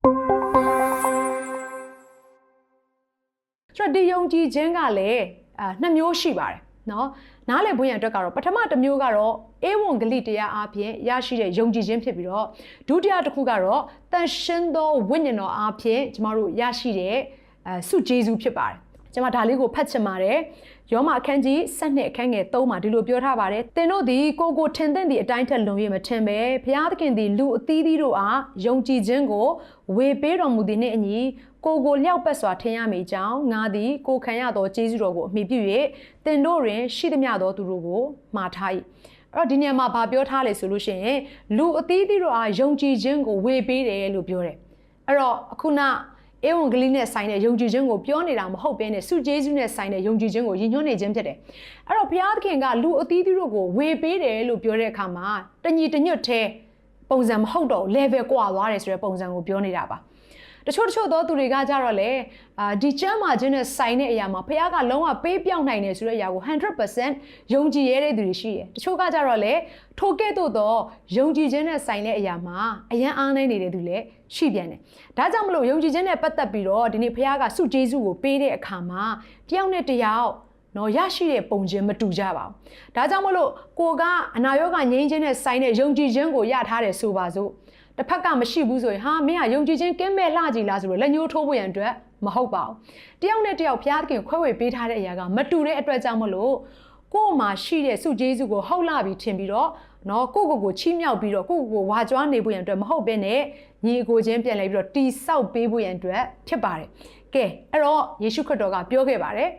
ဆိုတော့ဒီယုံကြည်ခြင်းကလည်းနှစ်မျိုးရှိပါတယ်နော်နားလည်ဖို့ရန်အတွက်ကတော့ပထမတစ်မျိုးကတော့ဧဝံဂေလိတရားအပြင်ရရှိတဲ့ယုံကြည်ခြင်းဖြစ်ပြီးတော့ဒုတိယတစ်ခုကတော့တန်ရှင်းသောဝိညာဉ်တော်အပြင်ကျမတို့ရရှိတဲ့ဆုကျေးဇူးဖြစ်ပါတယ်ကျမဒါလေးကိုဖတ်ချင်ပါတယ်ယောမအခန်းကြီး7အခန်းငယ်3မှာဒီလိုပြောထားပါတယ်သင်တို့သည်ကိုထင်သင့်သည့်အတိုင်းထက်လွန်၍မထင်ပဲဘုရားသခင်သည်လူအသီးသီးတို့အားယုံကြည်ခြင်းကိုဝေပေးတော်မူသည်နှင့်အညီကိုလျှောက်ပတ်စွာထင်ရမိကြောင်းငါသည်ကိုခံရသောကျေးဇူးတော်ကိုအမိပြု၍သင်တို့တွင်ရှိသမျှသောသူတို့ကိုမှားထား၏အဲ့တော့ဒီနေရာမှာဗာပြောထားလေဆိုလို့ရှိရင်လူအသီးသီးတို့အားယုံကြည်ခြင်းကိုဝေပေးတယ်လို့ပြောတယ်အဲ့တော့အခုနဧဝံဂေလိနဲ့ဆိုင်တဲ့ယုံကြည်ခြင်းကိုပြောနေတာမဟုတ်ဘဲနဲ့ဆုကျေးဇူးနဲ့ဆိုင်တဲ့ယုံကြည်ခြင်းကိုရည်ညွှန်းနေခြင်းဖြစ်တယ်အဲ့တော့ဘုရားသခင်ကလူအသီးသီးတို့ကိုဝေပေးတယ်လို့ပြောတဲ့အခါမှာတညီတညွတ်တဲ့ပုံစံမဟုတ်တော့ level ကွာသွားတယ်ဆိုတဲ့ပုံစံကိုပြောနေတာပါတချို့သောသူတွေကကြတော့လေဒီကျမ်းမာခြင်းနဲ့ဆိုင်တဲ့အရာမှာဘုရားကလုံးဝပေးပြောင်းနိုင်တယ်ဆိုတဲ့အရာကို 100% ယုံကြည်ရတဲ့သူတွေရှိတယ်တချို့ကကြတော့လေထိုကဲ့သို့သောယုံကြည်ခြင်းနဲ့ဆိုင်တဲ့အရာမှာအယံအားနိုင်နေတဲ့သူလည်းရှိပြန်တယ်ဒါကြောင့်မလို့ယုံကြည်ခြင်းနဲ့ပတ်သက်ပြီးတော့ဒီနေ့ဘုရားကဆုကျေးဇူးကိုပေးတဲ့အခါမှာတယောက်နဲ့တယောက်နော်ရရှိတဲ့ပုံချင်းမတူကြပါဘူးဒါကြောင့်မလို့ကိုကအနာရောဂါငြိမ်းခြင်းနဲ့ဆိုင်တဲ့ယုံကြည်ခြင်းကိုရထားတယ်ဆိုပါစို့တစ်ဖက်ကမရှိဘူးဆိုရင်ဟာမင်းကယုံကြည်ခြင်းကင်းမဲ့လှကြည်လားဆိုတော့လက်ညှိုးထိုးဖို့ရန်အတွက်မဟုတ်ပါဘူးတယောက်နဲ့တယောက်ဘုရားသခင်ခွဲဝေပေးထားတဲ့အရာကမတူတဲ့အတွက်ကြောင့်မလို့ကို့မှာရှိတဲ့ဆုကျေးဇူးကိုဟုတ်လာပြီးထင်ပြီးတော့နော်ကိုချီးမြှောက်ပြီးတော့ကိုဝါကြွားနေဖို့ရန်အတွက်မဟုတ်ဘဲနဲ့ညီကိုချင်းပြန်လဲပြီးတော့တီဆောက်ပေးဖို့ရန်အတွက်ဖြစ်ပါတယ်ကဲအဲ့တော့ယေရှုခရစ်တော်ကပြောခဲ့ပါတယ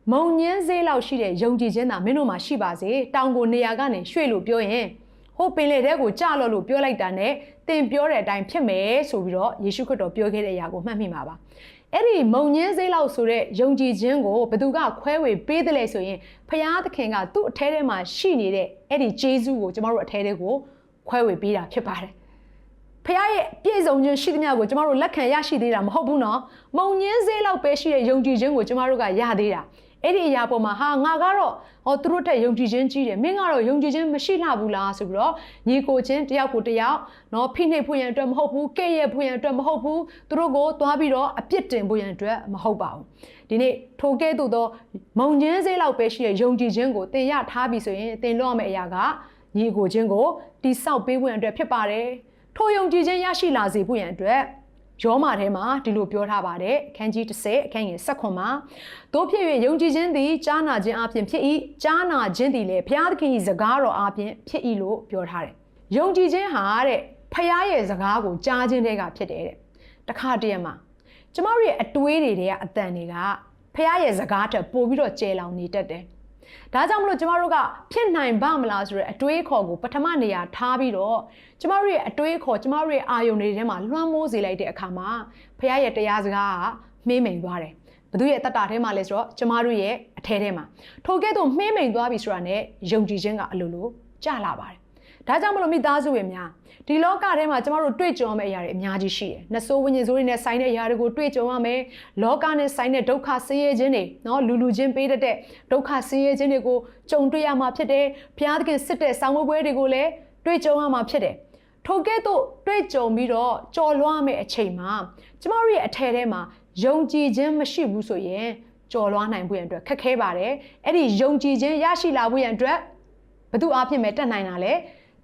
်မုံညင်းစေးလောက်ရှိတဲ့ယုံကြည်ခြင်းသာမင်းတို့မှာရှိပါစေတောင်ကိုနေရာကနေရွှေ့လို့ပြောရင်ဟိုပင်လေတဲ့ကိုကြလို့ပြောလိုက်တာနဲ့သင်ပြောတဲ့အတိုင်းဖြစ်မယ်ဆိုပြီးတော့ယေရှုခရစ်တော်ပြောခဲ့တဲ့အရာကိုမှတ်မိမှာပါအဲ့ဒီမုံညင်းစေးလောက်ဆိုတဲ့ယုံကြည်ခြင်းကိုဘသူကခွဲဝေပေးတယ်လဲဆိုရင်ဖျားသခင်ကသူ့အထဲထဲမှာရှိနေတဲ့အဲ့ဒီဂျေဇုကိုကျမတို့အထဲထဲကိုခွဲဝေပေးတာဖြစ်ပါတယ်ဖျားရဲ့ပြည့်စုံခြင်းရှိသမျှကိုကျမတို့လက်ခံရရှိသေးတာမဟုတ်ဘူးနော်မုံညင်းစေးလောက်ပဲရှိတဲ့ယုံကြည်ခြင်းကိုကျမတို့ကရသေးတာအဲ့ဒီအရာပေါ်မှာဟာငါကတော့သူတို့တက်ယုံကြည်ခြင်းကြီးတယ်မင်းကတော့ယုံကြည်ခြင်းမရှိလှဘူးလားဆိုပြီးတော့ညီကိုချင်းတယောက်ကိုတယောက်နော်ဖိနှိပ်ဖို့ရန်အတွက်မဟုတ်ဘူးကဲ့ရဲ့ဖို့ရန်အတွက်မဟုတ်ဘူးသူတို့ကိုသွားပြီးတော့အပြစ်တင်ဖို့ရန်အတွက်မဟုတ်ပါဘူးဒီနေ့ထိုကဲ့သို့သောမုံညင်းစေးလောက်ပဲရှိတဲ့ယုံကြည်ခြင်းကိုသင်ရထားပြီဆိုရင်သင်လုပ်ရမယ့်အရာကညီကိုချင်းကိုတိဆောက်ပေးဖို့ရန်အတွက်ဖြစ်ပါတယ်ထိုယုံကြည်ခြင်းရရှိလာစေဖို့ရန်အတွက်ယောမထဲမှာဒီလိုပြောထားပါတယ်အခန်းကြီး10အခန်းငယ်19မှာတို့ဖြစ်၍ယုံကြည်ခြင်းသည်ကြားနာခြင်းအပြင်ဖြစ်၏ကြားနာခြင်းသည်လည်းဘုရားသခင်၏စကားတော်အပြင်ဖြစ်၏လို့ပြောထားတယ်ယုံကြည်ခြင်းဟာတဲ့ဘုရားရဲ့စကားကိုကြားခြင်းတွေကဖြစ်တယ်တဲ့တခါတည်းမှာကျမတို့ရဲ့အတွေးတွေကအတန်တွေကဘုရားရဲ့စကားထက်ပိုပြီးတော့ကျယ်လောင်နေတတ်တယ်ဒါကြောင့်မလို့ကျမတို့ကဖြစ်နိုင်ပါမလားဆိုတဲ့အတွေးခေါ်ကိုပထမနေရာထားပြီးတော့ကျမတို့ရဲ့အတွေးခေါ်ကျမတို့ရဲ့အာယုန်တွေထဲမှာလွှမ်းမိုးစေလိုက်တဲ့အခါမှာဘုရားရဲ့တရားစကားကမှေးမိန်သွားတယ်ဘသူရဲ့တတ်တာထဲမှာလဲဆိုတော့ကျမတို့ရဲ့အထဲထဲမှာထိုကဲ့သို့မှေးမိန်သွားပြီဆိုတာနဲ့ယုံကြည်ခြင်းကအလိုလိုကျလာပါတယ်ဒါကြောင့်မလို့မိသားစုဝင်များဒီလောကထဲမှာကျမတို့တွေ့ကြုံရမယ့်အရာတွေအများကြီးရှိတယ်။နဆိုးဝိညာဉ်ဆိုးတွေနဲ့ဆိုင်တဲ့အရာတွေကိုတွေ့ကြုံရမယ်။လောကနဲ့ဆိုင်တဲ့ဒုက္ခဆင်းရဲခြင်းတွေနော်လူချင်းပေးတတ်တဲ့ဒုက္ခဆင်းရဲခြင်းတွေကိုကြုံတွေ့ရမှာဖြစ်တယ်။ဘုရားသခင်စစ်တဲ့ဆောင်းပွဲတွေကိုလည်းတွေ့ကြုံရမှာဖြစ်တယ်။ထိုကဲ့သို့တွေ့ကြုံပြီးတော့ကြော်လွှားမယ့်အချိန်မှာကျမတို့ရဲ့အထက်ထဲမှာယုံကြည်ခြင်းမရှိဘူးဆိုရင်ကြော်လွှားနိုင်ဖို့ရန်အတွက်ခက်ခဲပါတယ်။အဲ့ဒီယုံကြည်ခြင်းရရှိလာဖို့ရန်အတွက်ဘသူအားဖြင့်ပဲတတ်နိုင်တာလဲ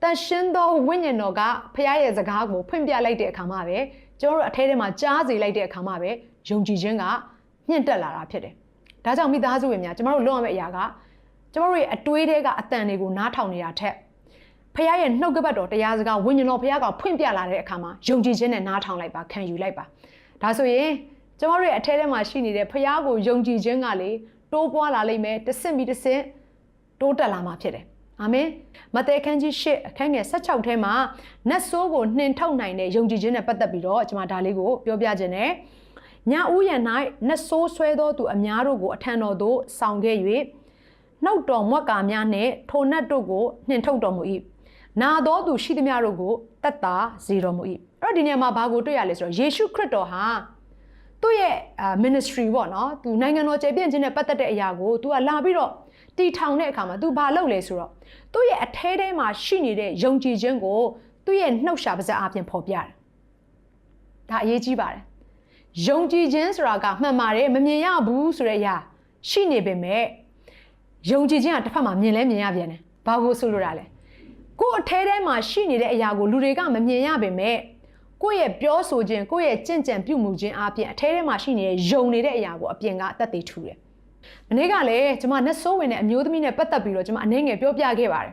တန်ရှင်းသောဝိညာဉ်တော်ကဖခင်ရဲ့စကားကိုဖွင့်ပြလိုက်တဲ့အခါမှာပဲကျွန်တော်တို့အထဲထဲမှာကြားစေလိုက်တဲ့အခါမှာပဲယုံကြည်ခြင်းကမြင့်တက်လာတာဖြစ်တယ်။ဒါကြောင့်မိသားစုဝင်များကျွန်တော်တို့လုပ်ရမယ့်အရာကကျွန်တော်တို့ရဲ့အတွေးတွေကအတန်တွေကိုနားထောင်နေတာထက်ဖခင်ရဲ့နှုတ်ကပတ်တော်တရားစကားဝိညာဉ်တော်ဖခင်ကဖွင့်ပြလာတဲ့အခါမှာယုံကြည်ခြင်းနဲ့နားထောင်လိုက်ပါခံယူလိုက်ပါ။ဒါဆိုရင်ကျွန်တော်တို့ရဲ့အထဲထဲမှာရှိနေတဲ့ဖခင်ကိုယုံကြည်ခြင်းကလေတိုးပွားလာလိမ့်မယ်တစ်ဆင့်ပြီးတစ်ဆင့်တိုးတက်လာမှာဖြစ်တယ်။အာမင်မဿဲခန်းကြီး8အခန်းငယ်16ထဲမှာနတ်ဆိုးကိုနှင်ထုတ်နိုင်တဲ့ယုံကြည်ခြင်းနဲ့ပတ်သက်ပြီးတော့ကျွန်မဒါလေးကိုပြောပြခြင်းနဲ့ညဥ်ရန်၌နတ်ဆိုးဆွဲသောသူအများတို့ကိုအထံတော်သို့ဆောင်ခဲ့၍နှုတ်တော်မွက်ကာများနှင့်ထိုနတ်တို့ကိုနှင်ထုတ်တော်မူ၏နာသောသူရှိသမျှတို့ကိုတတ်တာစေတော်မူ၏အဲ့တော့ဒီနေရာမှာဘာကိုတွေ့ရလဲဆိုတော့ယေရှုခရစ်တော်ဟာသူ့ရဲ့ ministry ပေါ့နော်သူနိုင်ငံတော်ကျယ်ပြန့်ခြင်းနဲ့ပတ်သက်တဲ့အရာကိုသူကလာပြီးတော့တီထောင်တဲ့အခါမှာ तू ဘာလုပ်လဲဆိုတော့သူ့ရဲ့အထဲထဲမှာရှိနေတဲ့ယုံကြည်ခြင်းကိုသူ့ရဲ့နှုတ်ရှာပါးစပ်အပြင်ဖော်ပြတယ်။တ ဒါအရေးကြီးပါတယ်ယုံကြည်ခြင်းဆိုတာကမှန်ပါတယ်မမြင်ရဘူးဆိုတဲ့အရာရှိနေပေမဲ့ယုံကြည်ခြင်းကတစ်ဖက်မှာမြင်လဲမြင်ရပြန်တယ်ဘာကိုဆိုလိုတာလဲကိုယ်အထဲထဲမှာရှိနေတဲ့အရာကိုလူတွေကမမြင်ရပေမဲ့ကိုယ့်ရဲ့ပြောဆိုခြင်းကိုယ့်ရဲ့ကြင်ကြံပြုမှုခြင်းအပြင်အထဲထဲမှာရှိနေတဲ့ယုံနေတဲ့အရာကိုအပြင်ကအသက်သေထူတယ်မနေ့ကလည်းကျွန်မနတ်ဆိုးဝင်တဲ့အမျိုးသမီးနဲ့ပတ်သက်ပြီးတော့ကျွန်မအနေငယ်ပြောပြခဲ့ပါတယ်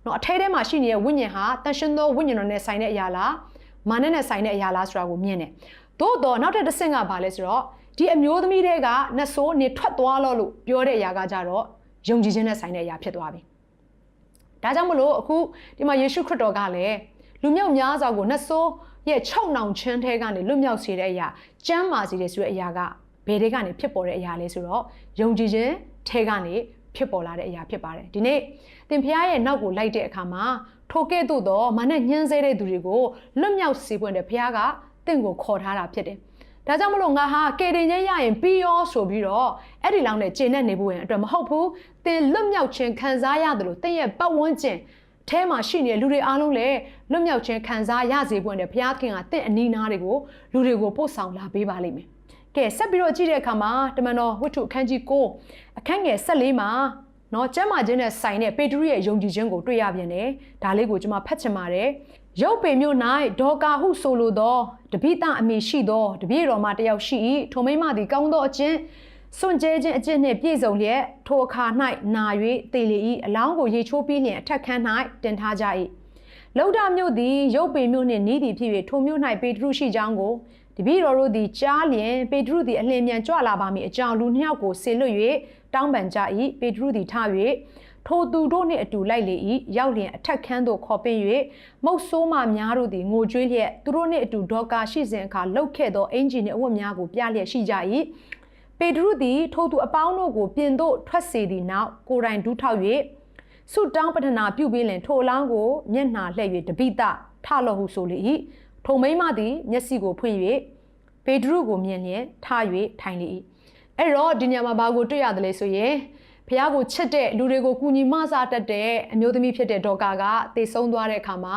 နော်အထဲထဲမှာရှိနေတဲ့ဝိညာဉ်ဟာတန်ရှင်သောဝိညာဉ်တော်နဲ့ဆိုင်တဲ့အရာလားမာနနဲ့ဆိုင်တဲ့အရာလားဆိုတာကိုမြင်တယ်သို့တော့နောက်ထပ်တစ်ဆင့်ကဘာလဲဆိုတော့ဒီအမျိုးသမီးတွေကနတ်ဆိုးနေထွက်သွားလို့ပြောတဲ့အရာကကြတော့ယုံကြည်ခြင်းနဲ့ဆိုင်တဲ့အရာဖြစ်သွားပြီဒါကြောင့်မလို့အခုဒီမှာယေရှုခရစ်တော်ကလည်းလူမြောက်များစွာကိုနတ်ဆိုးရဲ့ချုပ်နှောင်ခြင်းထဲကနေလွတ်မြောက်စေတဲ့အရာကျမ်းမာစေတဲ့ဆိုတဲ့အရာကဘယ်တွေကနေဖြစ်ပေါ်တဲ့အရာလဲဆိုတော့ယုံကြည်ခြင်းထဲကနေဖြစ်ပေါ်လာတဲ့အရာဖြစ်ပါတယ်ဒီနေ့သင်ဖျားရဲ့နောက်ကိုလိုက်တဲ့အခါမှာထိုကဲ့သို့သောမာနဲ့ညှင်းဆဲတဲ့သူတွေကိုလွတ်မြောက်စေပွင့်တဲ့ဖျားကသင်ကိုခေါ်ထားတာဖြစ်တယ်ဒါကြောင့်မလို့ငါဟာကေတင်ချင်းရရင်ပြီးရောဆိုပြီးတော့အဲ့ဒီလောက်နဲ့ကျင့်နေနေဖို့ရင်အတွက်မဟုတ်ဘူးသင်လွတ်မြောက်ခြင်းခံစားရတယ်လို့သင်ရဲ့ပတ်ဝန်းကျင်အဲမှာရှိနေတဲ့လူတွေအားလုံးလည်းလွတ်မြောက်ခြင်းခံစားရစေဖို့နဲ့ဘုရားသခင်ကတင့်အနီးနားတွေကိုလူတွေကိုပို့ဆောင်လာပေးပါလိမ့်မယ်။ကဲဆက်ပြီးတော့ကြည့်တဲ့အခါမှာတမန်တော်ဝတ္ထုအခန်းကြီး9အခန်းငယ်14မှာနော်ကျမ်းမာခြင်းနဲ့ဆိုင်တဲ့ပေတရုရဲ့ယုံကြည်ခြင်းကိုတွေ့ရပြန်တယ်။ဒါလေးကိုကျွန်မဖတ်ချင်ပါတယ်။ရုပ်ပေမြို့၌ဒေါကာဟုဆိုလိုသောတပိတအမိရှိသောတပည့်တော်မတယောက်ရှိ၏ထိုမိမသည်ကောင်းသောအခြင်းစွန့်ကြဲခြင်းအကျင့်နှင့်ပြည့်စုံလျက်ထိုအခါ၌နာ၍သေလေ၏အလောင်းကိုရေချိုးပြီးလျင်အထက်ခန်း၌တင်ထားကြ၏လုဒ္ဒမြို့သည်ရုပ်ပေမြို့နှင့်နီးသည်ဖြစ်၍ထိုမြို့၌ပေတရုရှိကြောင်းကိုတပည့်တော်တို့သည်ကြားလျင်ပေတရုသည်အလင်းမြန်ကြွလာပါမည်အကြောင်းလူနှစ်ယောက်ကိုဆေလွတ်၍တောင်းပန်ကြ၏ပေတရုသည်ထ၍ထိုသူတို့နှင့်အတူလိုက်လေ၏ရောက်လျင်အထက်ခန်းသို့ခေါ်ပင့်၍မုတ်ဆိုးမများတို့သည်ငိုကြွေးလျက်သူတို့နှင့်အတူဒေါကာရှိစဉ်အခါလှုပ်ခဲ့သောအင်ဂျီနှင့်အဝတ်များကိုပြလျက်ရှိကြ၏ပေတရုသည်ထိုသူအပေါင်းတို့ကိုပြင်သို့ထွက်စေသည့်နောက်ကိုယ်တိုင်ဒူးထောက်၍ဆုတောင်းပတနာပြုပြီးလင်ထိုအလောင်းကိုမျက်နှာလှည့်၍တပိတထလော့ဟုဆိုလေ၏ထိုမိန်းမသည်မျက်စိကိုဖွင့်၍ပေတရုကိုမြင်လျင်ထ၍ထိုင်လေ၏အဲ့တော့ဒီညမှာဘာကိုတွေ့ရတယ်လဲဆိုရင်ဖះကိုချစ်တဲ့လူတွေကိုကူညီမဆတတ်တဲ့အမျိုးသမီးဖြစ်တဲ့ဒေါကာကတေဆုံးသွားတဲ့အခါမှာ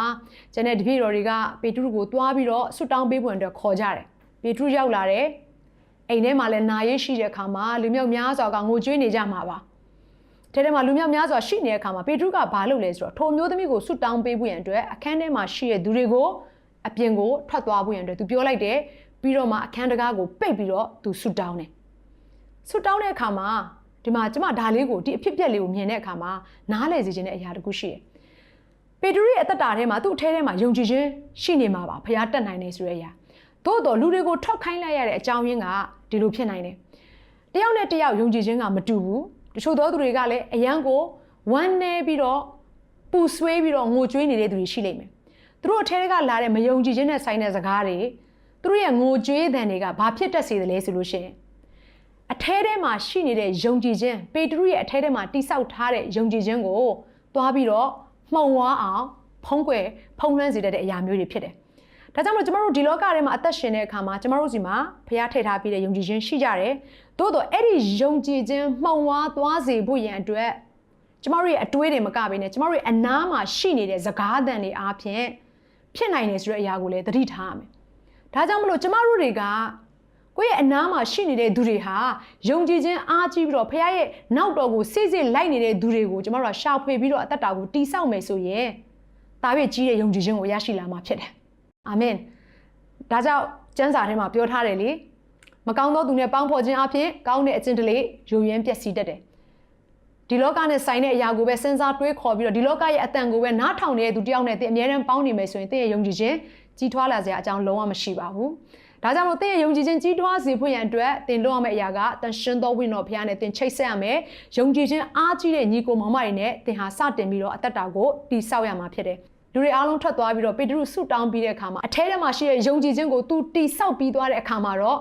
ကျန်တဲ့တပည့်တော်တွေကပေတရုကိုတွားပြီးတော့ဆုတောင်းပေးဖို့အတွက်ခေါ်ကြတယ်ပေတရုရောက်လာတယ်အိမ်ထဲမှာလည်းနာရေးရှိတဲ့အခါမှာလူမြောက်များစွာကငိုကြွေးနေကြမှာပါထဲမှာလူမြောက်များစွာရှိနေတဲ့အခါမှာပေတရုကဘာလုပ်လဲဆိုတော့ထိုမျိုးသမီးကိုဆွတ်တောင်းပေးဖို့ရန်အတွက်အခန်းထဲမှာရှိတဲ့သူတွေကိုအပြင်ကိုထွက်သွားဖို့ရန်အတွက်သူပြောလိုက်တယ်ပြီးတော့မှအခန်းတကားကိုပိတ်ပြီးတော့သူဆွတ်တောင်းတယ်ဆွတ်တောင်းတဲ့အခါမှာဒီမှာကျမဒါလေးကိုဒီအဖြစ်အပျက်လေးကိုမြင်တဲ့အခါမှာနားလည်စေခြင်းတဲ့အရာတခုရှိတယ်ပေတရုရဲ့အသက်တာထဲမှာသူ့အထဲထဲမှာယုံကြည်ခြင်းရှိနေမှာပါဖခင်တတ်နိုင်တယ်ဆိုတဲ့အရာသို့တော်လူတွေကိုထွက်ခိုင်းလိုက်ရတဲ့အကြောင်းရင်းကဒီလိုဖြစ်နိုင်တယ်တယောက်နဲ့တယောက်ယုံကြည်ခြင်းကမတူဘူးတချို့သောသူတွေကလည်းအယံကိုဝမ်းနည်းပြီးတော့ပူဆွေးပြီးတော့ငိုကြွေးနေတဲ့သူတွေရှိလိမ့်မယ်သူတို့အထဲကလာတဲ့မယုံကြည်ခြင်းနဲ့ဆိုင်တဲ့စကားတွေသူတို့ရဲ့ငိုကြွေးသံတွေကဘာဖြစ်တတ်စေတယ်လဲဆိုလို့ရှိရင်အထဲထဲမှာရှိနေတဲ့ယုံကြည်ခြင်းပေတရုရဲ့အထဲထဲမှာတိဆောက်ထားတဲ့ယုံကြည်ခြင်းကိုသွားပြီးတော့မှုံဝါအောင်ဖုံးကွယ်ဖုံးလွှမ်းစေတဲ့အရာမျိုးတွေဖြစ်တယ်ဒါကြောင့်မလို့ကျမတို့ဒီလောကထဲမှာအသက်ရှင်တဲ့အခါမှာကျမတို့စီမှာဖခင်ထည့်ထားပြီးတဲ့ယုံကြည်ခြင်းရှိကြတယ်။သို့တော့အဲ့ဒီယုံကြည်ခြင်းမှောင်ဝါးသွားစေဖို့ရန်အတွက်ကျမတို့ရဲ့အတွေးတွေမကဘဲနဲ့ကျမတို့ရဲ့အနားမှာရှိနေတဲ့စကားသံတွေအားဖြင့်ဖြစ်နိုင်တယ်ဆိုတဲ့အရာကိုလည်းသတိထားရမယ်။ဒါကြောင့်မလို့ကျမတို့တွေကကိုယ့်ရဲ့အနားမှာရှိနေတဲ့သူတွေဟာယုံကြည်ခြင်းအားကြီးပြီးတော့ဖခင်ရဲ့နောက်တော်ကိုစိတ်စိတ်လိုက်နေတဲ့သူတွေကိုကျမတို့ကရှာဖွေပြီးတော့အသက်တာကိုတည်ဆောက်မယ်ဆိုရင်ဒါပဲကြီးတဲ့ယုံကြည်ခြင်းကိုရရှိလာမှာဖြစ်တယ်။အာမင်ဒါကြောင့်ကျမ်းစာထဲမှာပြောထားတယ်လေမကောင်းသောသူနဲ့ပေါင်းဖော်ခြင်းအပြင်ကောင်းတဲ့အကျင့်တလေယုံရမ်းပျက်စီးတတ်တယ်ဒီလောကနဲ့ဆိုင်တဲ့အရာကိုပဲစဉ်းစားတွေးခေါ်ပြီးတော့ဒီလောကရဲ့အတန်ကိုပဲနားထောင်နေတဲ့သူတယောက်နဲ့သင်အမြဲတမ်းပေါင်းနေမယ်ဆိုရင်သင်ရဲ့ယုံကြည်ခြင်းကြီးထွားလာစရာအကြောင်းလုံးဝမရှိပါဘူးဒါကြောင့်မို့သင်ရဲ့ယုံကြည်ခြင်းကြီးထွားစေဖို့ရန်အတွက်သင်လုပ်ရမယ့်အရာကတန်ရှင်းသောဝိညာဉ်တော်ဘုရားနဲ့သင်ချိတ်ဆက်ရမယ်ယုံကြည်ခြင်းအားကြီးတဲ့ညီကိုမောင်မတွေနဲ့သင်ဟာစတင်ပြီးတော့အသက်တာကိုတည်ဆောက်ရမှာဖြစ်တယ်လူတွေအားလုံးထွက်သွားပြီးတော့ပေတရုဆုတောင်းပြီးတဲ့အခါမှာအထဲထဲမှာရှိတဲ့ယုံကြည်ခြင်းကိုသူတိဆောက်ပြီးသွားတဲ့အခါမှာတော့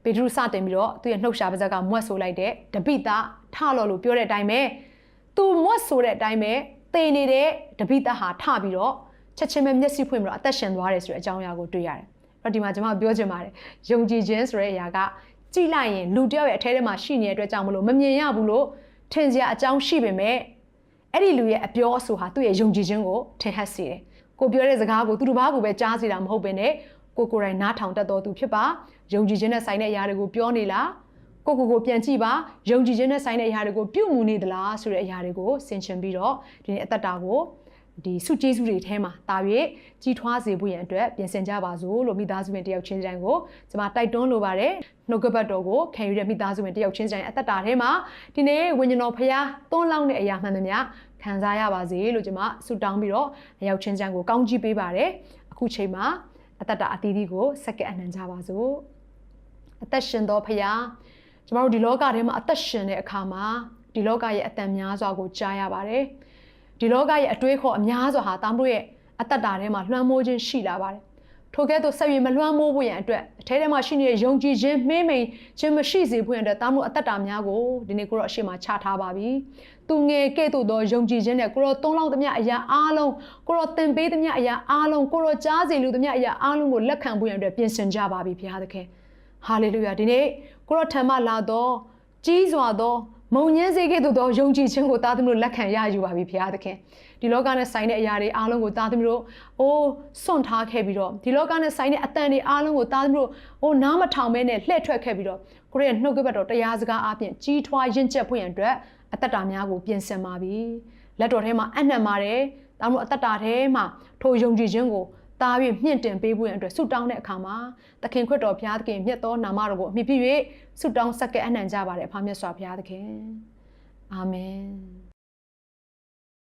ပေတရုစတင်ပြီးတော့သူ့ရဲ့နှုတ်ရှာပါးစပ်ကမွတ်ဆိုလိုက်တဲ့တပိတထလော်လို့ပြောတဲ့အတိုင်းပဲသူမွတ်ဆိုတဲ့အတိုင်းပဲသေနေတဲ့တပိတဟာထပြီးတော့ချက်ချင်းပဲမျက်စိဖွင့်ပြီးတော့အသက်ရှင်သွားတယ်ဆိုတဲ့အကြောင်းအရာကိုတွေ့ရတယ်။အဲ့ဒီမှာကျွန်မပြောချင်ပါတယ်ယုံကြည်ခြင်းဆိုတဲ့အရာကကြည့်လိုက်ရင်လူတယောက်ရဲ့အထဲထဲမှာရှိနေတဲ့အတွက်ကြောင့်မလို့မမြင်ရဘူးလို့ထင်စရာအကြောင်းရှိပေမဲ့အဲ့ဒီလူရဲ့အပြောအဆိုဟာသူ့ရဲ့ယုံကြည်ခြင်းကိုထင်ဟပ်စေတယ်။ကိုပြောတဲ့စကားကိုသူတစ်ပါးကိုပဲကြားစေတာမဟုတ်ဘဲနဲ့ ကိုယ်တိုင်နားထောင်တတ်တော်သူဖြစ်ပါယုံကြည်ခြင်းနဲ့ဆိုင်တဲ့အရာတွေကိုပြောနေလားကိုပြန်ကြည့်ပါယုံကြည်ခြင်းနဲ့ဆိုင်တဲ့အရာတွေကိုပြုမှုနေသလားဆိုတဲ့အရာတွေကိုဆင်ခြင်ပြီးတော့ဒီနေ့အသက်တာကိုဒီစုကျေးဇူးတွေထဲမှာတာ၍ကြီးထွားစေဖို့ရန်အတွက်ပြင်ဆင်ကြပါစို့လို့မိသားစုဝင်တယောက်ချင်းတိုင်းကိုကျွန်မတိုက်တွန်းလိုပါတယ်နှုတ်ကပတ်တော်ကိုခံယူတဲ့မိသားစုဝင်တယောက်ချင်းတိုင်းအသက်တာထဲမှာဒီနေ့ဝိညာဉ်တော်ဖခင်သွန်းလောင်းတဲ့အရာမှန်သမျှခံစားရပါစေလို့ကျွန်မဆုတောင်းပြီးတော့တယောက်ချင်းတိုင်းကိုကောင်းချီးပေးပါတယ်အခုချိန်မှာအသက်တာအသီးသီးကိုစက္ကန့်အနှံကြပါစို့အသက်ရှင်တော်ဖခင်ကျွန်တော်တို့ဒီလောကထဲမှာအသက်ရှင်တဲ့အခါမှာဒီလောကရဲ့အတန်များစွာကိုကြားရပါတယ်ဒီလောကရဲ့အတွေးခေါ်အများစွာဟာတာမတို့ရဲ့အသက်တာထဲမှာလွှမ်းမိုးခြင်းရှိလာပါတယ်ထိုကဲ့သို့ဆက်၍မလွှမ်းမိုးဖို့ရန်အတွက်အထဲထဲမှာရှိနေတဲ့ယုံကြည်ခြင်းမှင်းမိန်ခြင်းမရှိစေဖို့ရန်အတွက်တာမတို့အသက်တာများကိုဒီနေ့ကိုတော့အရှိမချထားပါပြီသူငယ်ကဲ့သို့သောယုံကြည်ခြင်းနဲ့ကိုတော့သုံးလောက်သမျှအရာအားလုံးကိုတော့သင်ပေးသမျှအရာအားလုံးကိုတော့ကြားစေလူသမျှအရာအားလုံးကိုလက်ခံဖို့ရန်အတွက်ပြင်ဆင်ကြပါပြီဘုရားသခင်ဟာလေလုယာဒီနေ့ကိုတော့ထံမှလာတော့ကြီးစွာသောမုံညင်းစေခဲ့သောယုံကြည်ခြင်းကိုသားသမီးတို့လက်ခံရယူပါပြီဘုရားသခင်ဒီလောကနဲ့ဆိုင်တဲ့အရာတွေအားလုံးကိုသားသမီးတို့စွန့်ထားခဲ့ပြီးတော့ဒီလောကနဲ့ဆိုင်တဲ့အတန်တွေအားလုံးကိုသားသမီးတို့နားမထောင်မဲနဲ့လှည့်ထွက်ခဲ့ပြီးတော့ကိုရဲ့နှုတ်ကပတ်တော်တရားစကားအပြင်ကြီးထွားရင့်ကျက်ဖို့ရန်အတွက်အသက်တာများကိုပြင်ဆင်ပါပြီလက်တော်ထဲမှာအနှံ့ပါတယ်သားသမီးတို့အသက်တာထဲမှာထိုယုံကြည်ခြင်းကိုတာ၍မြင့်တင်ပေးဖို့ရန်အတွက်ဆုတောင်းတဲ့အခါမှာသခင်ခရစ်တော်ဘုရားသခင်မြတ်သောနာမတော်ကိုအမိပြု၍ဆုတောင်းဆက်ကပ်အနှံ့ကြပါတယ်အဖမြတ်စွာဘုရားသခင်အာမင်